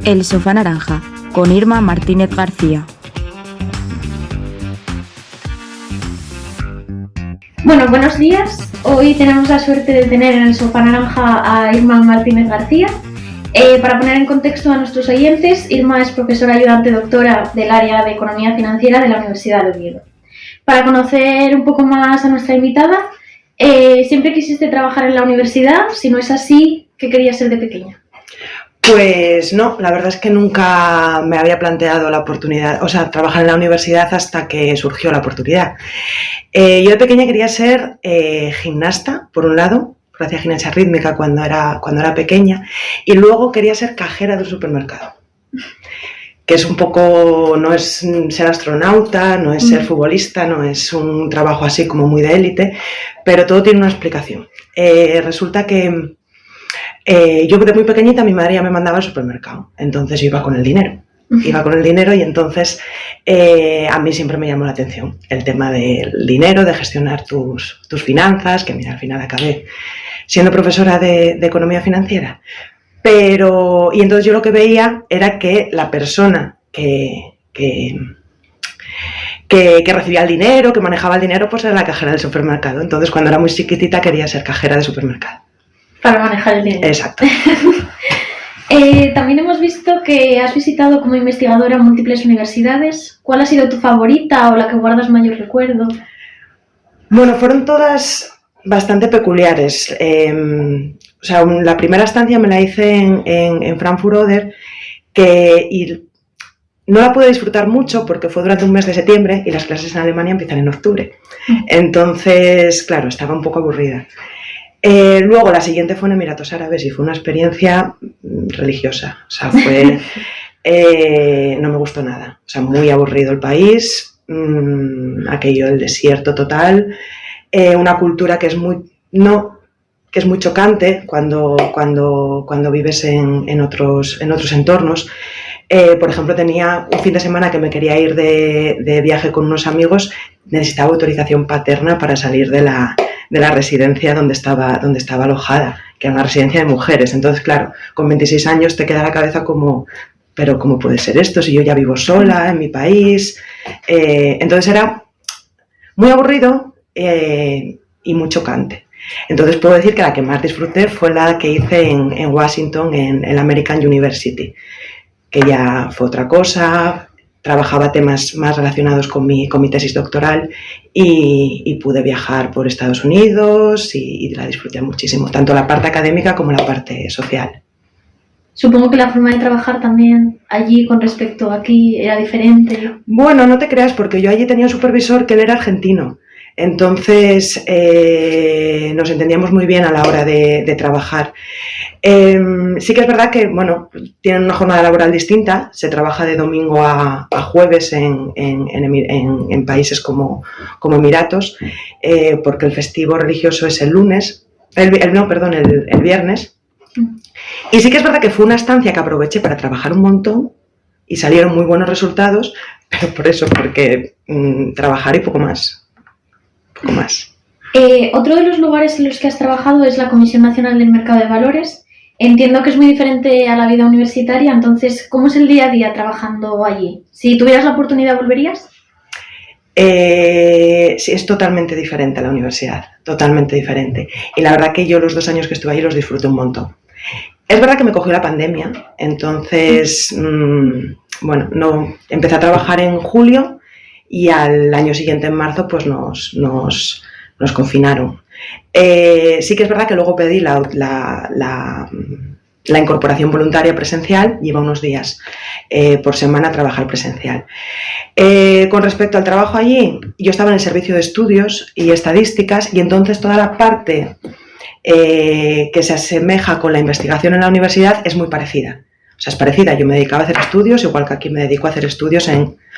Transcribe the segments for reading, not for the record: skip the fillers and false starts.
El Sofá Naranja, con Irma Martínez García. Bueno, buenos días. Hoy tenemos la suerte de tener en el Sofá Naranja a Irma Martínez García. Para poner en contexto a nuestros oyentes, Irma es profesora ayudante doctora del área de Economía Financiera de la Universidad de Oviedo. Para conocer un poco más a nuestra invitada, ¿siempre quisiste trabajar en la universidad? Si no es así, ¿qué querías ser de pequeña? Pues no, la verdad es que nunca me había planteado la oportunidad, trabajar en la universidad hasta que surgió la oportunidad. Yo de pequeña quería ser gimnasta, por un lado, porque hacía gimnasia rítmica cuando era pequeña, y luego quería ser cajera de un supermercado, que es un poco, no es ser astronauta, no es ser futbolista, no es un trabajo así como muy de élite, pero todo tiene una explicación. Resulta que yo de muy pequeñita mi madre ya me mandaba al supermercado, entonces yo iba con el dinero. Y entonces a mí siempre me llamó la atención el tema del dinero, de gestionar tus finanzas, que mira, al final acabé siendo profesora de economía financiera. Y entonces yo lo que veía era que la persona que recibía el dinero, que manejaba el dinero, pues era la cajera del supermercado. Entonces cuando era muy chiquitita quería ser cajera de supermercado. Para manejar el dinero. Exacto. También hemos visto que has visitado como investigadora múltiples universidades. ¿Cuál ha sido tu favorita o la que guardas mayor recuerdo? Bueno, fueron todas bastante peculiares. La primera estancia me la hice en Frankfurt-Oder, y no la pude disfrutar mucho porque fue durante un mes de septiembre y las clases en Alemania empiezan en octubre. Entonces, claro, estaba un poco aburrida. Luego la siguiente fue en Emiratos Árabes y fue una experiencia religiosa. No me gustó nada. Muy aburrido el país, aquello, el desierto total, una cultura que es muy chocante cuando vives en otros entornos. Por ejemplo, tenía un fin de semana que me quería ir de viaje con unos amigos, necesitaba autorización paterna para salir de la residencia donde estaba alojada, que era una residencia de mujeres. Entonces, claro, con 26 años te queda la cabeza como, pero ¿cómo puede ser esto si yo ya vivo sola en mi país? Entonces era muy aburrido y muy chocante. Entonces puedo decir que la que más disfruté fue la que hice en Washington, en el American University, que ya fue otra cosa. Trabajaba temas más relacionados con mi tesis doctoral y pude viajar por Estados Unidos y la disfruté muchísimo, tanto la parte académica como la parte social. Supongo que la forma de trabajar también allí con respecto a aquí era diferente. Bueno, no te creas, porque yo allí tenía un supervisor que él era argentino. Entonces nos entendíamos muy bien a la hora de trabajar. Sí que es verdad que, bueno, tienen una jornada laboral distinta, se trabaja de domingo a jueves en países como Emiratos, porque el festivo religioso es el viernes. Y sí que es verdad que fue una estancia que aproveché para trabajar un montón y salieron muy buenos resultados, pero porque trabajar y poco más. Otro de los lugares en los que has trabajado es la Comisión Nacional del Mercado de Valores. Entiendo que es muy diferente a la vida universitaria, entonces, ¿cómo es el día a día trabajando allí? Si tuvieras la oportunidad, ¿volverías? Sí, es totalmente diferente a la universidad, totalmente diferente. Y la verdad que yo los 2 años que estuve allí los disfruté un montón. Es verdad que me cogió la pandemia, entonces, empecé a trabajar en julio y al año siguiente, en marzo, pues nos confinaron. Sí que es verdad que luego pedí la incorporación voluntaria presencial, lleva unos días por semana a trabajar presencial. Con respecto al trabajo allí, yo estaba en el servicio de estudios y estadísticas, y entonces toda la parte que se asemeja con la investigación en la universidad es muy parecida. Es parecida. Yo me dedicaba a hacer estudios, igual que aquí me dedico a hacer estudios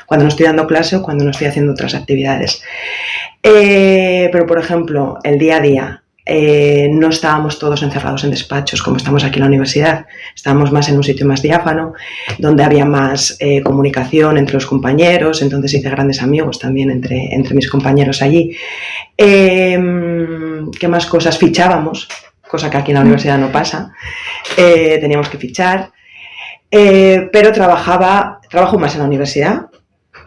cuando no estoy dando clase o cuando no estoy haciendo otras actividades. Pero, por ejemplo, el día a día, no estábamos todos encerrados en despachos como estamos aquí en la universidad. Estábamos más en un sitio más diáfano, donde había más comunicación entre los compañeros. Entonces hice grandes amigos también entre mis compañeros allí. ¿Qué más cosas? Fichábamos, cosa que aquí en la universidad no pasa. Teníamos que fichar. pero trabajo más en la universidad,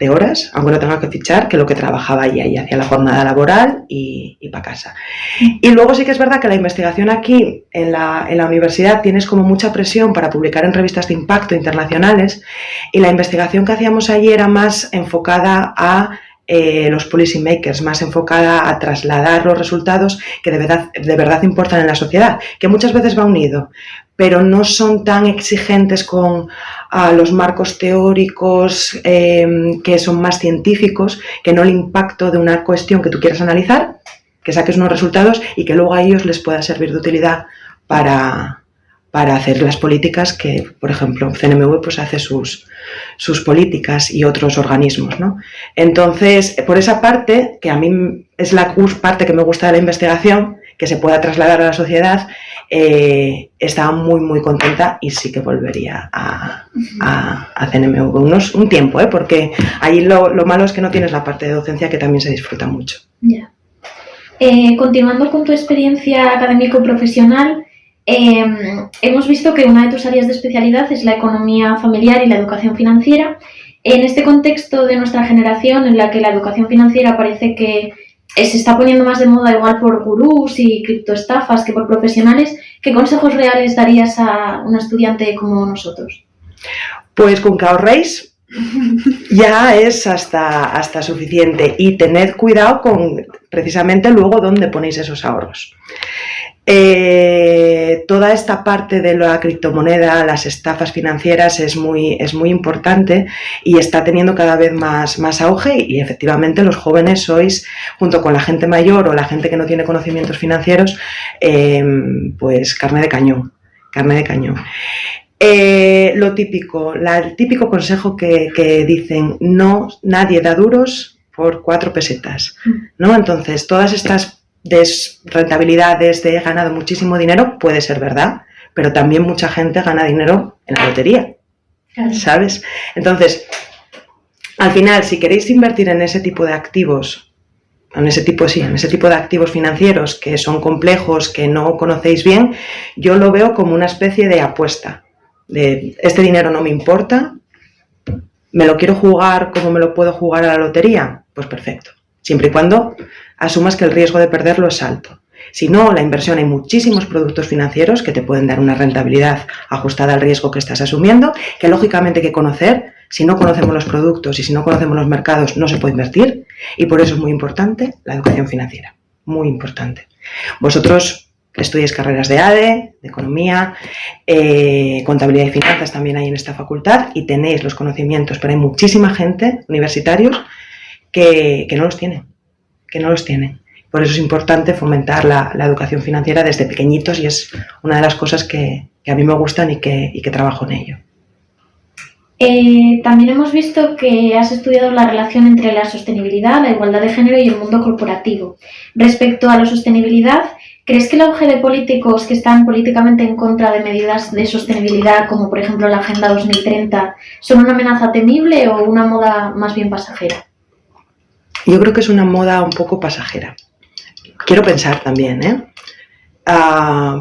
de horas, aunque no tenga que fichar, que lo que trabajaba allí, ahí hacía la jornada laboral y para casa. Y luego sí que es verdad que la investigación aquí en la universidad tienes como mucha presión para publicar en revistas de impacto internacionales, y la investigación que hacíamos allí era más enfocada a los policy makers, más enfocada a trasladar los resultados que de verdad importan en la sociedad, que muchas veces va unido, pero no son tan exigentes con los marcos teóricos que son más científicos, que no el impacto de una cuestión que tú quieras analizar, que saques unos resultados y que luego a ellos les pueda servir de utilidad para hacer las políticas que, por ejemplo, CNMV pues hace sus políticas y otros organismos, ¿no? Entonces, por esa parte, que a mí es la parte que me gusta de la investigación, que se pueda trasladar a la sociedad, estaba muy, muy contenta y sí que volvería a CNMV un tiempo, porque allí lo malo es que no tienes la parte de docencia, que también se disfruta mucho. Ya. Continuando con tu experiencia académico-profesional, hemos visto que una de tus áreas de especialidad es la economía familiar y la educación financiera. En este contexto de nuestra generación, en la que la educación financiera parece que se está poniendo más de moda igual por gurús y criptoestafas que por profesionales, ¿qué consejos reales darías a un estudiante como nosotros? Pues con que ahorréis ya es hasta suficiente, y tened cuidado con precisamente luego dónde ponéis esos ahorros. Toda esta parte de la criptomoneda, las estafas financieras, es muy importante y está teniendo cada vez más auge, y efectivamente los jóvenes sois, junto con la gente mayor o la gente que no tiene conocimientos financieros, pues carne de cañón. Lo típico, el típico consejo que dicen: nadie da duros por 4 pesetas, ¿no? Entonces, todas estas rentabilidades de he ganado muchísimo dinero, puede ser verdad, pero también mucha gente gana dinero en la lotería, ¿sabes? Entonces, al final, si queréis invertir en ese tipo de activos, en ese tipo de activos financieros que son complejos, que no conocéis bien, yo lo veo como una especie de apuesta. De este dinero no me importa, me lo quiero jugar como me lo puedo jugar a la lotería, pues perfecto, siempre y cuando asumas que el riesgo de perderlo es alto. Si no, la inversión, hay muchísimos productos financieros que te pueden dar una rentabilidad ajustada al riesgo que estás asumiendo, que lógicamente hay que conocer. Si no conocemos los productos y si no conocemos los mercados, no se puede invertir, y por eso es muy importante la educación financiera, muy importante. Vosotros estudiáis carreras de ADE, de economía, contabilidad y finanzas también hay en esta facultad, y tenéis los conocimientos, pero hay muchísima gente, universitarios, que no los tienen. Por eso es importante fomentar la educación financiera desde pequeñitos, y es una de las cosas que a mí me gustan y que trabajo en ello. También hemos visto que has estudiado la relación entre la sostenibilidad, la igualdad de género y el mundo corporativo. Respecto a la sostenibilidad, ¿crees que el auge de políticos que están políticamente en contra de medidas de sostenibilidad, como por ejemplo la Agenda 2030, son una amenaza temible o una moda más bien pasajera? Yo creo que es una moda un poco pasajera. Quiero pensar también,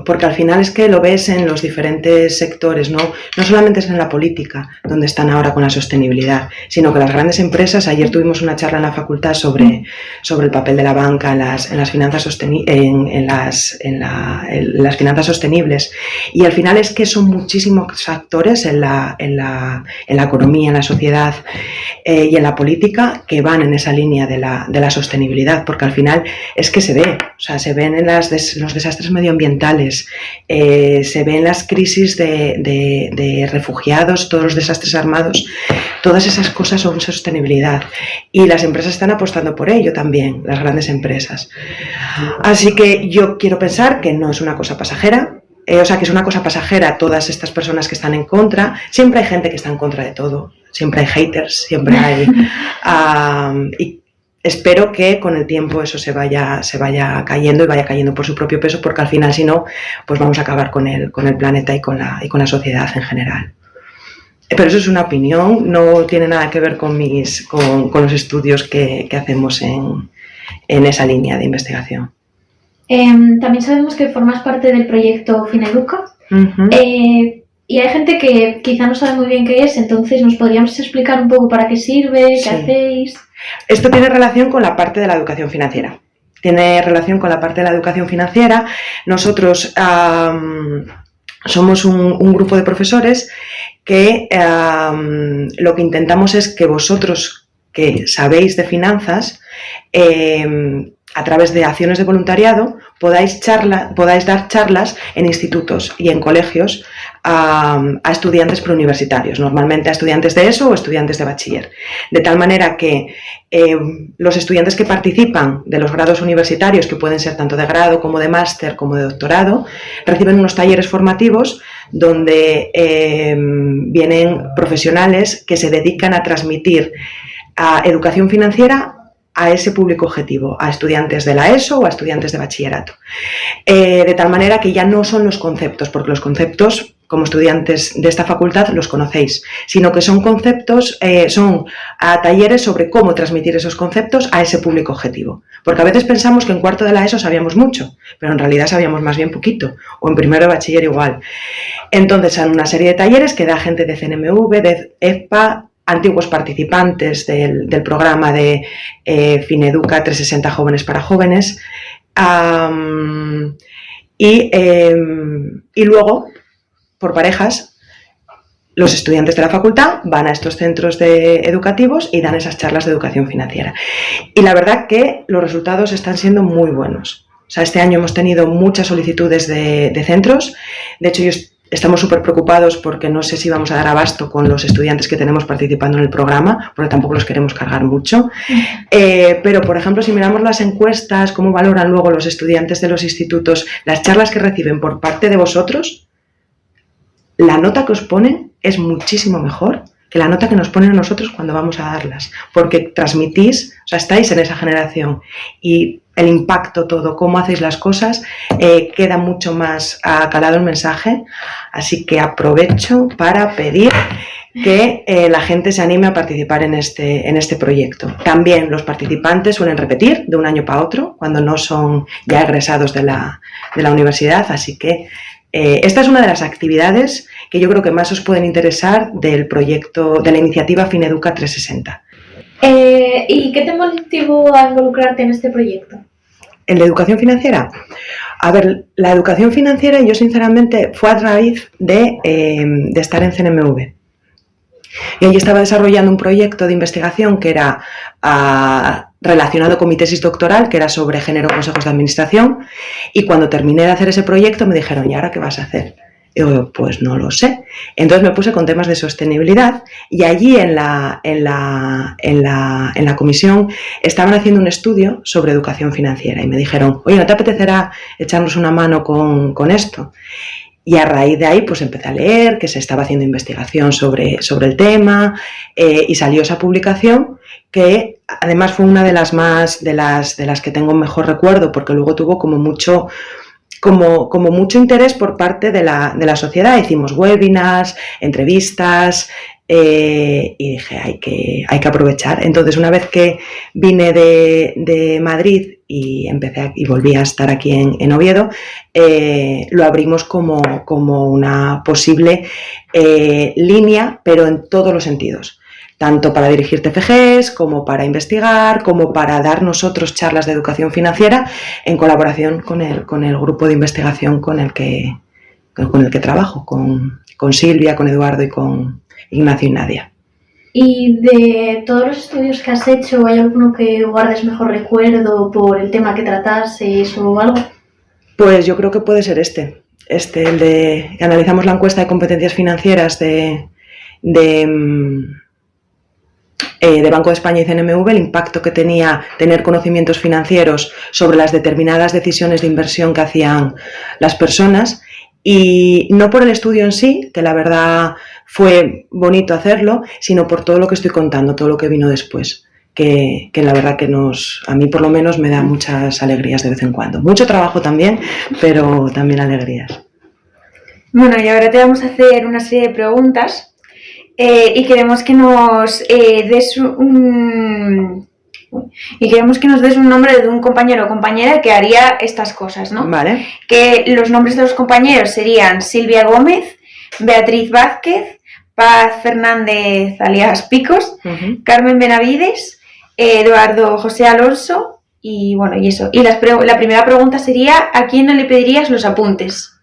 porque al final es que lo ves en los diferentes sectores, no solamente es en la política donde están ahora con la sostenibilidad, sino que las grandes empresas, ayer tuvimos una charla en la facultad sobre el papel de la banca en las finanzas finanzas sostenibles, y al final es que son muchísimos actores en la economía, en la sociedad y en la política, que van en esa línea de la sostenibilidad, porque al final es que se ven en los desastres medioambientales, se ven las crisis de refugiados, todos los desastres armados, todas esas cosas son sostenibilidad, y las empresas están apostando por ello también, las grandes empresas. Así que yo quiero pensar que no es una cosa pasajera, que es una cosa pasajera todas estas personas que están en contra. Siempre hay gente que está en contra de todo, siempre hay haters, siempre hay y espero que con el tiempo eso se vaya cayendo, y vaya cayendo por su propio peso, porque al final, si no, pues vamos a acabar con el planeta y con la sociedad en general. Pero eso es una opinión, no tiene nada que ver con los estudios que hacemos en esa línea de investigación. También sabemos que formas parte del proyecto Fineduca. Uh-huh. Y hay gente que quizá no sabe muy bien qué es, entonces ¿nos podríamos explicar un poco para qué sirve, qué hacéis? Esto tiene relación con la parte de la educación financiera. Nosotros somos un grupo de profesores que lo que intentamos es que vosotros que sabéis de finanzas, a través de acciones de voluntariado, podáis dar charlas en institutos y en colegios a estudiantes preuniversitarios, normalmente a estudiantes de ESO o estudiantes de bachiller. De tal manera que los estudiantes que participan de los grados universitarios, que pueden ser tanto de grado como de máster como de doctorado, reciben unos talleres formativos donde vienen profesionales que se dedican a transmitir educación financiera a ese público objetivo, a estudiantes de la ESO o a estudiantes de bachillerato. De tal manera que ya no son los conceptos, porque los conceptos, como estudiantes de esta facultad, los conocéis, sino que son conceptos, son talleres sobre cómo transmitir esos conceptos a ese público objetivo. Porque a veces pensamos que en cuarto de la ESO sabíamos mucho, pero en realidad sabíamos más bien poquito, o en primero de bachiller igual. Entonces, son una serie de talleres que da gente de CNMV, de EFPA, antiguos participantes del programa de Fineduca 360 Jóvenes para Jóvenes, y luego, por parejas, los estudiantes de la facultad van a estos centros educativos y dan esas charlas de educación financiera. Y la verdad que los resultados están siendo muy buenos. O sea, este año hemos tenido muchas solicitudes de centros. De hecho, estamos súper preocupados porque no sé si vamos a dar abasto con los estudiantes que tenemos participando en el programa, porque tampoco los queremos cargar mucho. Pero, por ejemplo, si miramos las encuestas, cómo valoran luego los estudiantes de los institutos las charlas que reciben por parte de vosotros, la nota que os ponen es muchísimo mejor que la nota que nos ponen a nosotros cuando vamos a darlas, porque transmitís, o sea, estáis en esa generación y el impacto todo, cómo hacéis las cosas, queda mucho más calado el mensaje, así que aprovecho para pedir que la gente se anime a participar en este proyecto. También los participantes suelen repetir de un año para otro, cuando no son ya egresados de la universidad, así que esta es una de las actividades que yo creo que más os pueden interesar del proyecto, de la iniciativa Fineduca 360. ¿Y qué te motivó a involucrarte en este proyecto? ¿En la educación financiera? A ver, la educación financiera, yo sinceramente, fue a raíz de estar en CNMV. Y allí estaba desarrollando un proyecto de investigación que era relacionado con mi tesis doctoral, que era sobre género en consejos de administración, y cuando terminé de hacer ese proyecto me dijeron, ¿y ahora qué vas a hacer? Y yo, pues no lo sé. Entonces me puse con temas de sostenibilidad y allí en la comisión estaban haciendo un estudio sobre educación financiera y me dijeron, oye, ¿no te apetecerá echarnos una mano con esto? Y a raíz de ahí pues empecé a leer que se estaba haciendo investigación sobre el tema y salió esa publicación que además fue una de las que tengo mejor recuerdo porque luego tuvo como mucho interés por parte de la sociedad. Hicimos webinars, entrevistas y dije hay que aprovechar. Entonces una vez que vine de Madrid y volví a estar aquí en Oviedo, lo abrimos como una posible línea, pero en todos los sentidos. Tanto para dirigir TFGs, como para investigar, como para dar nosotros charlas de educación financiera en colaboración con el grupo de investigación con el que trabajo, con Silvia, con Eduardo y con Ignacio y Nadia. Y de todos los estudios que has hecho, ¿hay alguno que guardes mejor recuerdo por el tema que tratases o algo? Pues yo creo que puede ser el de que analizamos la encuesta de competencias financieras de Banco de España y CNMV, el impacto que tenía tener conocimientos financieros sobre las determinadas decisiones de inversión que hacían las personas, y no por el estudio en sí, que la verdad fue bonito hacerlo, sino por todo lo que estoy contando, todo lo que vino después, que la verdad que a mí por lo menos me da muchas alegrías de vez en cuando. Mucho trabajo también, pero también alegrías. Bueno, y ahora te vamos a hacer una serie de preguntas. Y queremos que nos des un nombre de un compañero o compañera que haría estas cosas, ¿no? Vale. Que los nombres de los compañeros serían Silvia Gómez, Beatriz Vázquez, Paz Fernández alias Picos, Carmen Benavides, Eduardo José Alonso y bueno, y eso. Y la primera pregunta sería, ¿a quién no le pedirías los apuntes?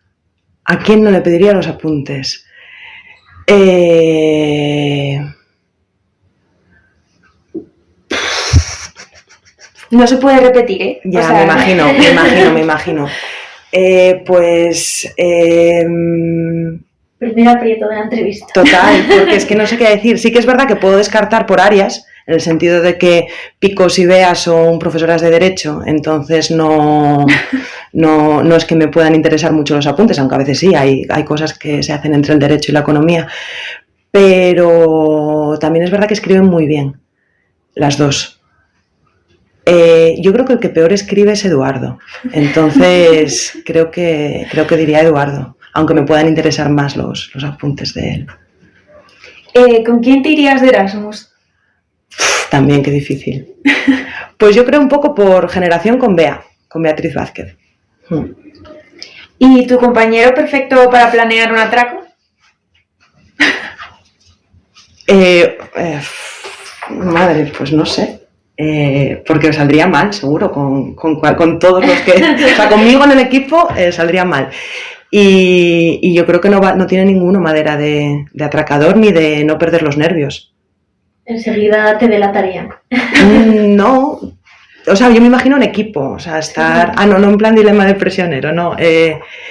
¿A quién no le pediría los apuntes? No se puede repetir, ¿eh? Ya, o sea... me imagino. Primer aprieto de la entrevista. Total, porque es que no sé qué decir. Sí que es verdad que puedo descartar por áreas, en el sentido de que Picos y Bea son profesoras de Derecho, entonces no es que me puedan interesar mucho los apuntes, aunque a veces sí, hay cosas que se hacen entre el Derecho y la Economía. Pero también es verdad que escriben muy bien, las dos. Yo creo que el que peor escribe es Eduardo, entonces creo que diría Eduardo, aunque me puedan interesar más los apuntes de él. ¿Con quién te irías de Erasmus? También, qué difícil. Pues yo creo un poco por generación con Beatriz Vázquez. ¿Y tu compañero perfecto para planear un atraco? Madre, pues no sé. Porque saldría mal, seguro, con todos los que... O sea, conmigo en el equipo saldría mal. Y yo creo que no tiene ninguno madera de atracador ni de no perder los nervios. Enseguida te delatarían. No, o sea, yo me imagino un equipo, o sea, estar... no en plan dilema del prisionero, no,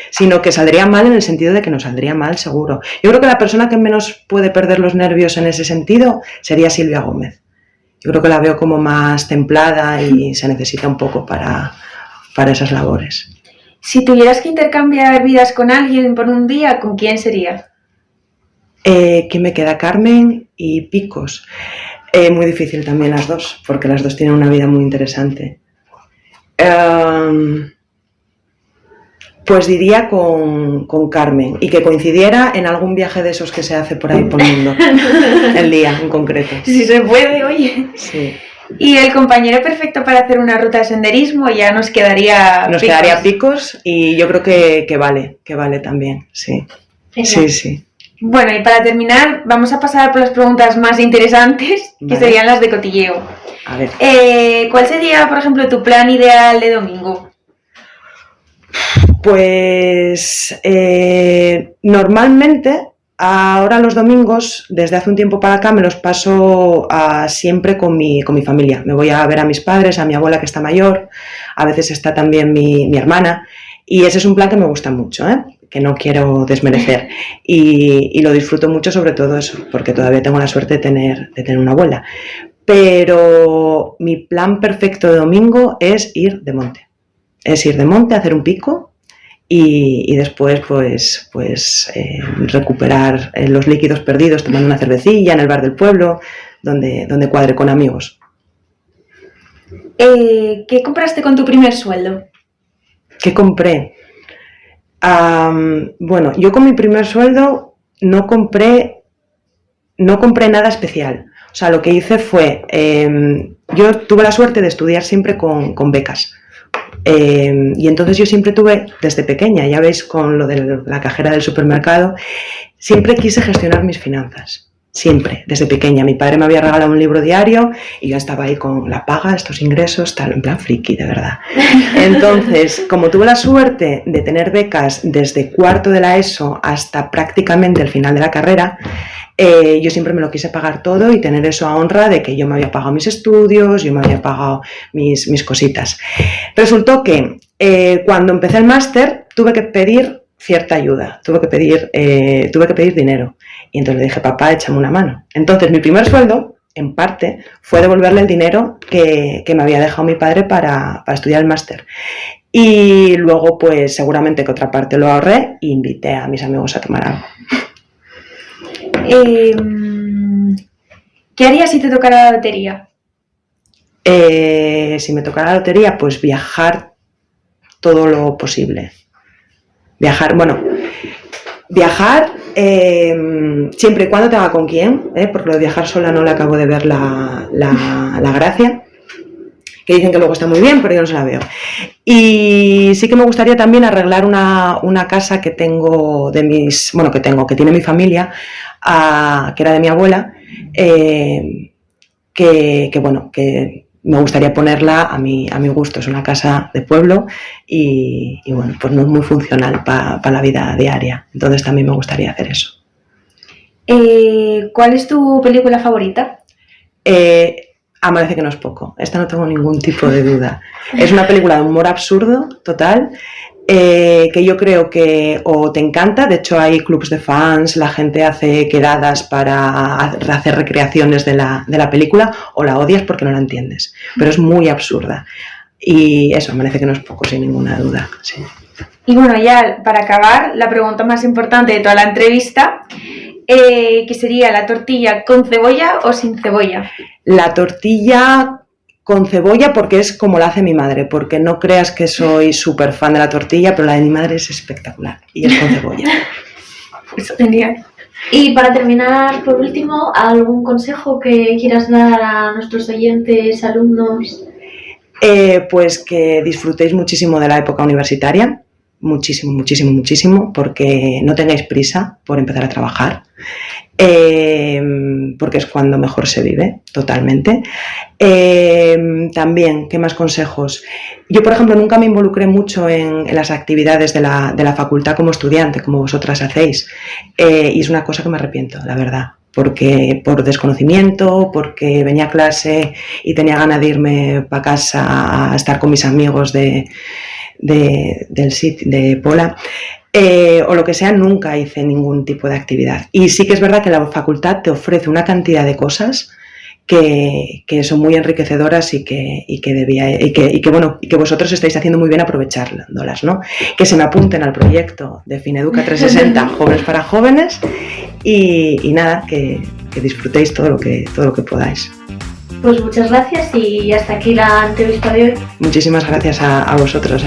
sino que saldría mal en el sentido de que nos saldría mal, seguro. Yo creo que la persona que menos puede perder los nervios en ese sentido sería Silvia Gómez. Yo creo que la veo como más templada y se necesita un poco para esas labores. Si tuvieras que intercambiar vidas con alguien por un día, ¿con quién sería? ¿Quién me queda? Carmen y Picos. Muy difícil también las dos, porque las dos tienen una vida muy interesante. Pues diría con Carmen, y que coincidiera en algún viaje de esos que se hace por ahí por el mundo, el día en concreto. Si se puede, oye. Sí. Y el compañero perfecto para hacer una ruta de senderismo ya nos quedaría Nos quedaría Picos, y yo creo que vale también, sí. Genial. Sí. Bueno, y para terminar, vamos a pasar por las preguntas más interesantes, que Vale. serían las de cotilleo. A ver. ¿Cuál sería, por ejemplo, tu plan ideal de domingo? Pues normalmente, ahora los domingos, desde hace un tiempo para acá, me los paso siempre con mi familia. Me voy a ver a mis padres, a mi abuela que está mayor, a veces está también mi hermana, y ese es un plan que me gusta mucho, que no quiero desmerecer, y lo disfruto mucho, sobre todo eso, porque todavía tengo la suerte de tener una abuela. Pero mi plan perfecto de domingo es ir de monte. Hacer un pico y después pues recuperar los líquidos perdidos tomando una cervecilla en el bar del pueblo, donde cuadre con amigos. ¿Qué compraste con tu primer sueldo? ¿Qué compré? Bueno, yo con mi primer sueldo no compré nada especial. O sea, lo que hice fue, yo tuve la suerte de estudiar siempre con becas. Y entonces yo siempre tuve, desde pequeña, ya veis con lo de la cajera del supermercado, siempre quise gestionar mis finanzas. Siempre, desde pequeña. Mi padre me había regalado un libro diario y yo estaba ahí con la paga, estos ingresos, tal, en plan friki, de verdad. Entonces, como tuve la suerte de tener becas desde cuarto de la ESO hasta prácticamente el final de la carrera, yo siempre me lo quise pagar todo y tener eso a honra de que yo me había pagado mis estudios, yo me había pagado mis cositas. Resultó que cuando empecé el máster tuve que pedir cierta ayuda, tuve que pedir dinero. Y entonces le dije, papá, échame una mano. Entonces mi primer sueldo, en parte, fue devolverle el dinero que me había dejado mi padre para estudiar el máster. Y luego, pues seguramente que otra parte lo ahorré e invité a mis amigos a tomar algo. ¿Qué harías si te tocara la lotería? Si me tocara la lotería, pues viajar todo lo posible. Viajar siempre y cuando tenga con quién, porque lo de viajar sola no le acabo de ver la gracia. que dicen que luego está muy bien, pero yo no se la veo. Y sí que me gustaría también arreglar una casa que tengo que tiene mi familia, que era de mi abuela, que me gustaría ponerla a mi gusto. Es una casa de pueblo y bueno, pues no es muy funcional para la vida diaria. Entonces también me gustaría hacer eso. ¿Cuál es tu película favorita? Amanece que no es poco. Esta no tengo ningún tipo de duda. Es una película de humor absurdo, total, que yo creo que o te encanta, de hecho hay clubs de fans, la gente hace quedadas para hacer recreaciones de la película, o la odias porque no la entiendes, pero es muy absurda. Y eso, Amanece que no es poco, sin ninguna duda. Sí. Y bueno, ya para acabar, la pregunta más importante de toda la entrevista, que sería la tortilla con cebolla o sin cebolla. La tortilla con cebolla porque es como la hace mi madre, porque no creas que soy súper fan de la tortilla, pero la de mi madre es espectacular y es con cebolla. Pues genial. Y para terminar, por último, ¿algún consejo que quieras dar a nuestros oyentes, alumnos? Pues que disfrutéis muchísimo de la época universitaria, muchísimo, porque no tengáis prisa por empezar a trabajar, porque es cuando mejor se vive, totalmente. También, ¿qué más consejos? Yo, por ejemplo, nunca me involucré mucho en las actividades de la facultad como estudiante, como vosotras hacéis, y es una cosa que me arrepiento, la verdad. Porque por desconocimiento, porque venía a clase y tenía ganas de irme para casa a estar con mis amigos del sitio de Pola, o lo que sea, nunca hice ningún tipo de actividad. Y sí que es verdad que la facultad te ofrece una cantidad de cosas que son muy enriquecedoras y que vosotros estáis haciendo muy bien aprovechándolas, ¿no? Que se me apunten al proyecto de Fineduca 360 Jóvenes para Jóvenes y nada, que disfrutéis todo lo que podáis. Pues muchas gracias y hasta aquí la entrevista de hoy. Muchísimas gracias a vosotros.